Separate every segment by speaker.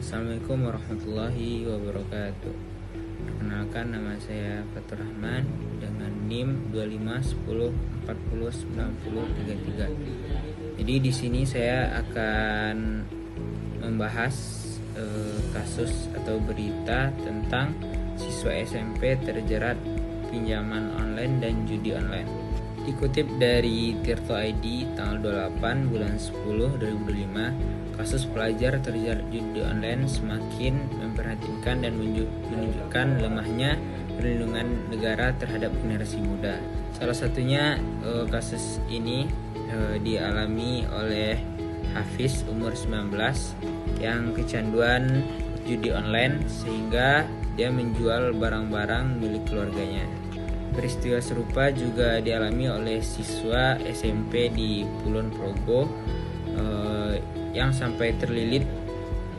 Speaker 1: Assalamualaikum warahmatullahi wabarakatuh. Perkenalkan, nama saya Fatur Rahman dengan NIM 2510409033. Jadi di sini saya akan membahas kasus atau berita tentang siswa SMP terjerat pinjaman online dan judi online. Dikutip dari Tirto ID tanggal 28 bulan 10 2025, kasus pelajar terjerat judi online semakin memprihatinkan dan menunjukkan lemahnya perlindungan negara terhadap generasi muda. Salah satunya kasus ini dialami oleh Hafiz umur 19 yang kecanduan judi online sehingga dia menjual barang-barang milik keluarganya. Peristiwa serupa juga dialami oleh siswa SMP di Kulon Progo yang sampai terlilit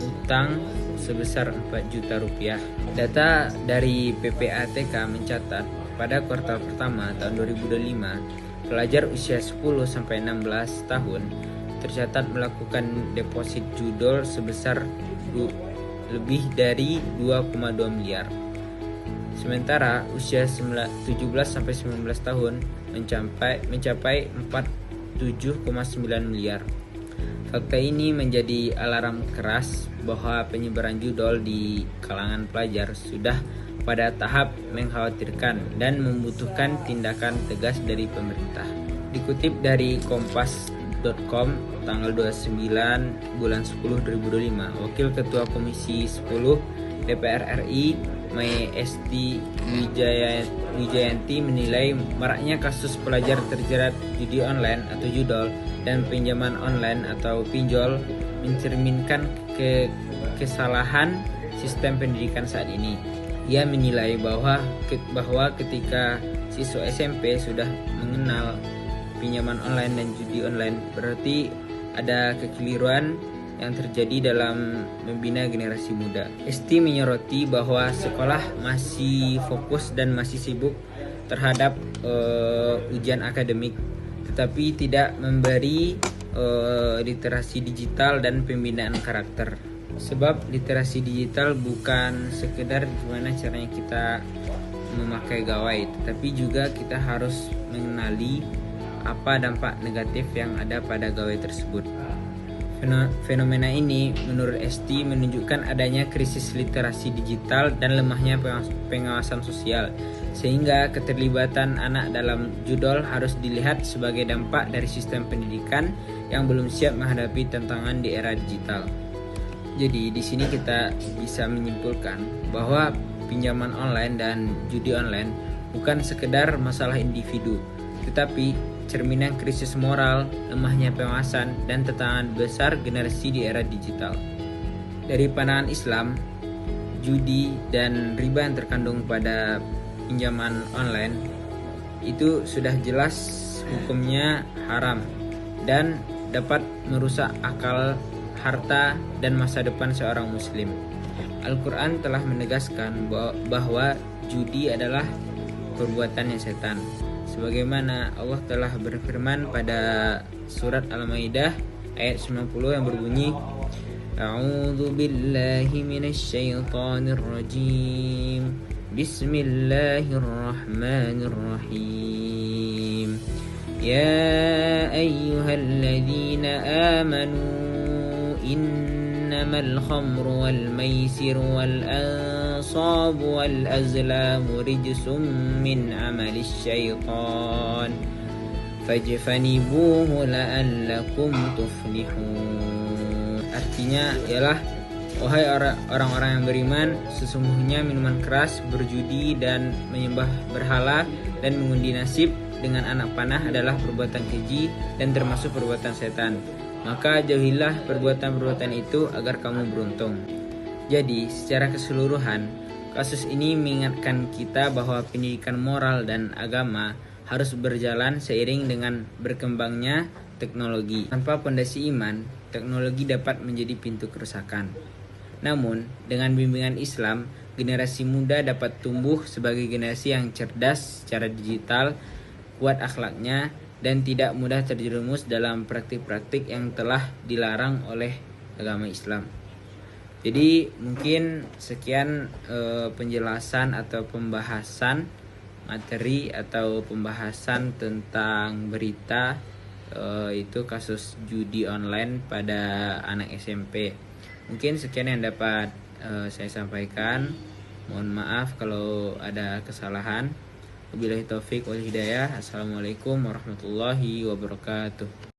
Speaker 1: utang sebesar 4 juta rupiah. Data dari PPATK mencatat pada kuartal pertama tahun 2025, pelajar usia 10-16 tahun tercatat melakukan deposit judol sebesar lebih dari 2,2 miliar. Sementara usia 17-19 tahun mencapai 47,9 miliar. Fakta ini menjadi alarm keras bahwa penyebaran judol di kalangan pelajar sudah pada tahap mengkhawatirkan dan membutuhkan tindakan tegas dari pemerintah. Dikutip dari kompas.com tanggal 29 bulan 10 2025, Wakil Ketua Komisi 10 DPR RI Mai Esti Wijayanti menilai maraknya kasus pelajar terjerat judi online atau judol dan pinjaman online atau pinjol mencerminkan kesalahan sistem pendidikan saat ini. Ia menilai bahwa ketika siswa SMP sudah mengenal pinjaman online dan judi online, berarti ada kekeliruan yang terjadi dalam membina generasi muda. Esti menyoroti bahwa sekolah masih fokus dan masih sibuk terhadap ujian akademik, tetapi tidak memberi literasi digital dan pembinaan karakter. Sebab literasi digital bukan sekedar gimana caranya kita memakai gawai, tetapi juga kita harus mengenali apa dampak negatif yang ada pada gawai tersebut. Fenomena ini menurut Esti menunjukkan adanya krisis literasi digital dan lemahnya pengawasan sosial, sehingga keterlibatan anak dalam judol harus dilihat sebagai dampak dari sistem pendidikan yang belum siap menghadapi tantangan di era digital. Jadi di sini kita bisa menyimpulkan bahwa pinjaman online dan judi online bukan sekedar masalah individu, tetapi cerminan krisis moral, lemahnya pengawasan, dan tantangan besar generasi di era digital. Dari pandangan Islam, judi dan riba yang terkandung pada pinjaman online itu sudah jelas hukumnya haram dan dapat merusak akal, harta, dan masa depan seorang muslim. Al-Quran telah menegaskan bahwa judi adalah perbuatannya setan. Sebagaimana Allah telah berfirman pada surat Al-Maidah ayat 90 yang berbunyi, A'udzu billahi minasyaitonir rajim. Bismillahirrahmanirrahim. Ya ayyuhalladzina amanu innamal khamru wal maisiru wal الأنصاب والأزلام رجس من عمل الشيطان فاجتنبوه لعلكم تفلحون. Artinya ialah, wahai orang-orang yang beriman, sesungguhnya minuman keras, berjudi dan menyembah berhala dan mengundi nasib dengan anak panah adalah perbuatan keji dan termasuk perbuatan setan. Maka jauhilah perbuatan-perbuatan itu agar kamu beruntung. Jadi, secara keseluruhan, kasus ini mengingatkan kita bahwa pendidikan moral dan agama harus berjalan seiring dengan berkembangnya teknologi. Tanpa pondasi iman, teknologi dapat menjadi pintu kerusakan. Namun, dengan bimbingan Islam, generasi muda dapat tumbuh sebagai generasi yang cerdas secara digital, kuat akhlaknya, dan tidak mudah terjerumus dalam praktik-praktik yang telah dilarang oleh agama Islam. Jadi mungkin sekian penjelasan atau pembahasan materi atau pembahasan tentang berita itu kasus judi online pada anak SMP. Mungkin sekian yang dapat saya sampaikan. Mohon maaf kalau ada kesalahan. Wabillahi taufik wal hidayah. Assalamualaikum warahmatullahi wabarakatuh.